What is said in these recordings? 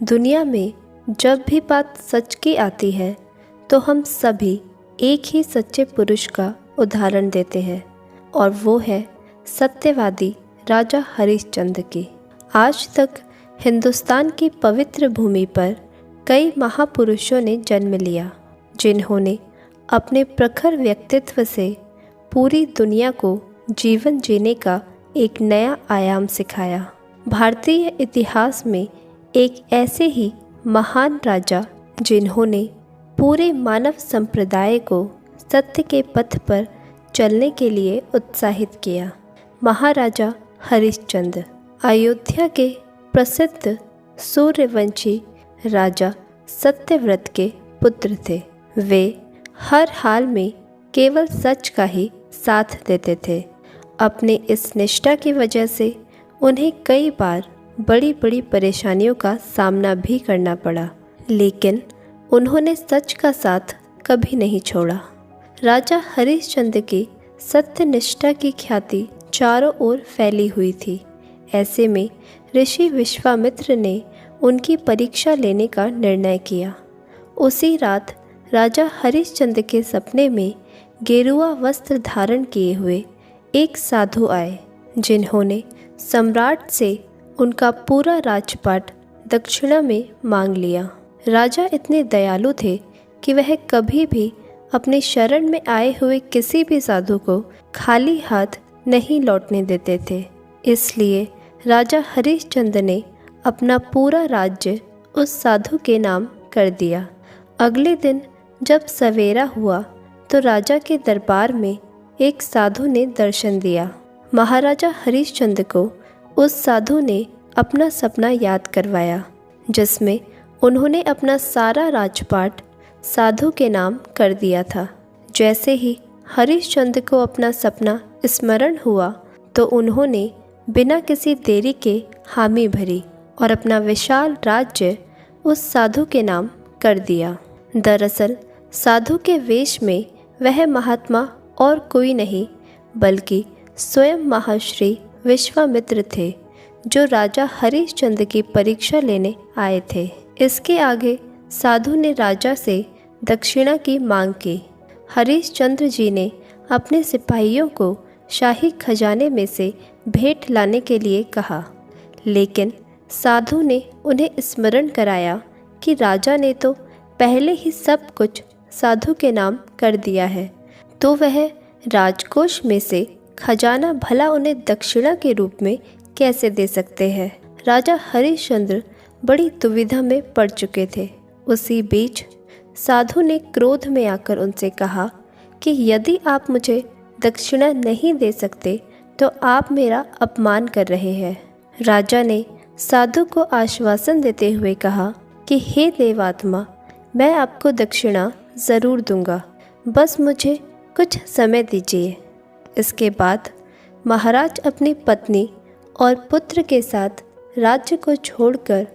दुनिया में जब भी बात सच की आती है तो हम सभी एक ही सच्चे पुरुष का उदाहरण देते हैं और वो है सत्यवादी राजा हरिश्चंद्र की। आज तक हिंदुस्तान की पवित्र भूमि पर कई महापुरुषों ने जन्म लिया जिन्होंने अपने प्रखर व्यक्तित्व से पूरी दुनिया को जीवन जीने का एक नया आयाम सिखाया। भारतीय इतिहास में एक ऐसे ही महान राजा जिन्होंने पूरे मानव संप्रदाय को सत्य के पथ पर चलने के लिए उत्साहित किया। महाराजा हरिश्चंद्र अयोध्या के प्रसिद्ध सूर्यवंशी राजा सत्यव्रत के पुत्र थे। वे हर हाल में केवल सच का ही साथ देते थे। अपने इस निष्ठा की वजह से उन्हें कई बार बड़ी बड़ी परेशानियों का सामना भी करना पड़ा, लेकिन उन्होंने सच का साथ कभी नहीं छोड़ा। राजा हरिश्चंद्र की सत्यनिष्ठा की ख्याति चारों ओर फैली हुई थी। ऐसे में ऋषि विश्वामित्र ने उनकी परीक्षा लेने का निर्णय किया। उसी रात राजा हरिश्चंद्र के सपने में गेरुआ वस्त्र धारण किए हुए एक साधु आए, जिन्होंने सम्राट से उनका पूरा राजपाट दक्षिणा में मांग लिया। राजा इतने दयालु थे कि वह कभी भी अपने शरण में आए हुए किसी भी साधु को खाली हाथ नहीं लौटने देते थे। इसलिए राजा हरिश्चंद्र ने अपना पूरा राज्य उस साधु के नाम कर दिया। अगले दिन जब सवेरा हुआ तो राजा के दरबार में एक साधु ने दर्शन दिया। महाराजा हरिश्चंद्र को उस साधु ने अपना सपना याद करवाया, जिसमें उन्होंने अपना सारा राजपाट साधु के नाम कर दिया था। जैसे ही हरिश्चंद्र को अपना सपना स्मरण हुआ तो उन्होंने बिना किसी देरी के हामी भरी और अपना विशाल राज्य उस साधु के नाम कर दिया। दरअसल साधु के वेश में वह महात्मा और कोई नहीं बल्कि स्वयं महर्षि विश्वामित्र थे, जो राजा हरिश्चंद्र की परीक्षा लेने आए थे। इसके आगे साधु ने राजा से दक्षिणा की मांग की। हरिश्चंद्र जी ने अपने सिपाहियों को शाही खजाने में से भेंट लाने के लिए कहा, लेकिन साधु ने उन्हें स्मरण कराया कि राजा ने तो पहले ही सब कुछ साधु के नाम कर दिया है, तो वह राजकोष में से खजाना भला उन्हें दक्षिणा के रूप में कैसे दे सकते हैं। राजा हरिश्चंद्र बड़ी दुविधा में पड़ चुके थे। उसी बीच साधु ने क्रोध में आकर उनसे कहा कि यदि आप मुझे दक्षिणा नहीं दे सकते तो आप मेरा अपमान कर रहे हैं। राजा ने साधु को आश्वासन देते हुए कहा कि हे देवात्मा, मैं आपको दक्षिणा ज़रूर दूंगा, बस मुझे कुछ समय दीजिए। इसके बाद महाराज अपनी पत्नी और पुत्र के साथ राज्य को छोड़कर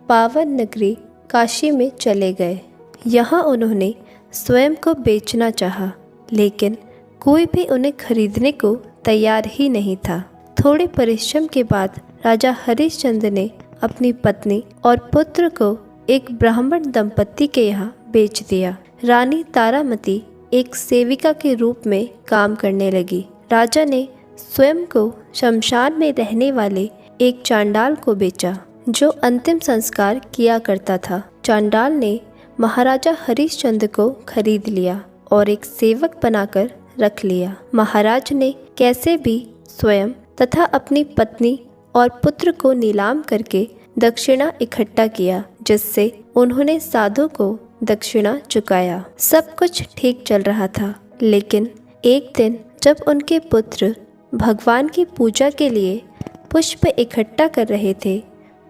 पावन नगरी काशी में चले गए। यहाँ उन्होंने स्वयं को बेचना चाहा, लेकिन कोई भी उन्हें खरीदने को तैयार ही नहीं था। थोड़े परिश्रम के बाद राजा हरिश्चंद्र ने अपनी पत्नी और पुत्र को एक ब्राह्मण दंपत्ति के यहाँ बेच दिया। रानी तारामती एक सेविका के रूप में काम करने लगी। राजा ने स्वयं को शमशान में रहने वाले एक चांडाल को बेचा, जो अंतिम संस्कार किया करता था। चांडाल ने महाराजा हरिश्चंद्र को खरीद लिया और एक सेवक बनाकर रख लिया। महाराज ने कैसे भी स्वयं तथा अपनी पत्नी और पुत्र को नीलाम करके दक्षिणा इकट्ठा किया, जिससे उन्होंने साधु को दक्षिणा चुकाया। सब कुछ ठीक चल रहा था, लेकिन एक दिन जब उनके पुत्र भगवान की पूजा के लिए पुष्प इकट्ठा कर रहे थे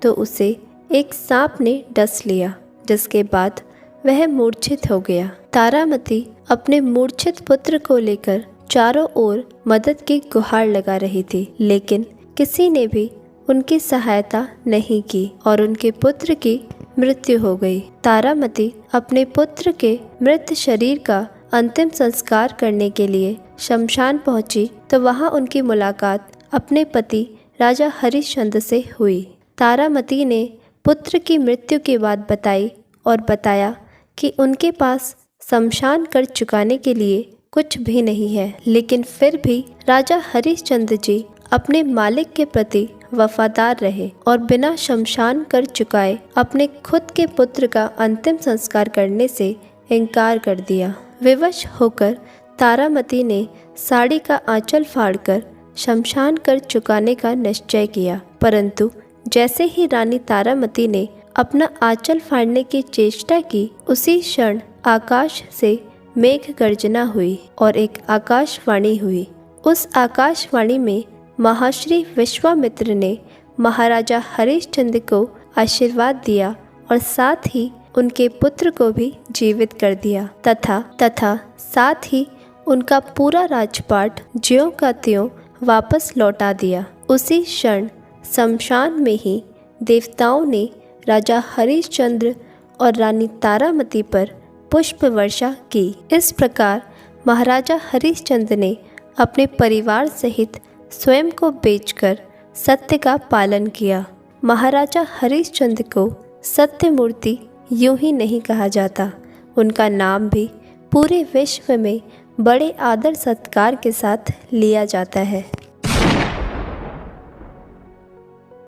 तो उसे एक सांप ने डस लिया, जिसके बाद वह मूर्छित हो गया। तारामती अपने मूर्छित पुत्र को लेकर चारों ओर मदद की गुहार लगा रही थी, लेकिन किसी ने भी उनकी सहायता नहीं की और उनके पुत्र की मृत्यु हो गई। तारामती अपने पुत्र के मृत शरीर का अंतिम संस्कार करने के लिए शमशान पहुंची तो वहां उनकी मुलाकात अपने पति राजा हरिश्चंद्र से हुई। तारामती ने पुत्र की मृत्यु की बात बताई और बताया कि उनके पास शमशान कर चुकाने के लिए कुछ भी नहीं है। लेकिन फिर भी राजा हरिश्चंद्र जी अपने मालिक के प्रति वफादार रहे और बिना शमशान कर चुकाए अपने खुद के पुत्र का अंतिम संस्कार करने से इनकार कर दिया। विवश होकर तारामती ने साड़ी का आंचल फाड़कर शमशान कर चुकाने का निश्चय किया, परंतु जैसे ही रानी तारामती ने अपना आंचल फाड़ने की चेष्टा की, उसी क्षण आकाश से मेघ गर्जना हुई और एक आकाशवाणी हुई। उस आकाशवाणी में महर्षि विश्वामित्र ने महाराजा हरिश्चंद्र को आशीर्वाद दिया और साथ ही उनके पुत्र को भी जीवित कर दिया तथा साथ ही उनका पूरा राजपाट ज्यों का त्यों वापस लौटा दिया। उसी क्षण शमशान में ही देवताओं ने राजा हरिश्चंद्र और रानी तारामती पर पुष्प वर्षा की। इस प्रकार महाराजा हरिश्चंद्र ने अपने परिवार सहित स्वयं को बेचकर सत्य का पालन किया। महाराजा हरिश्चंद्र को सत्यमूर्ति यूं ही नहीं कहा जाता, उनका नाम भी पूरे विश्व में बड़े आदर सत्कार के साथ लिया जाता है।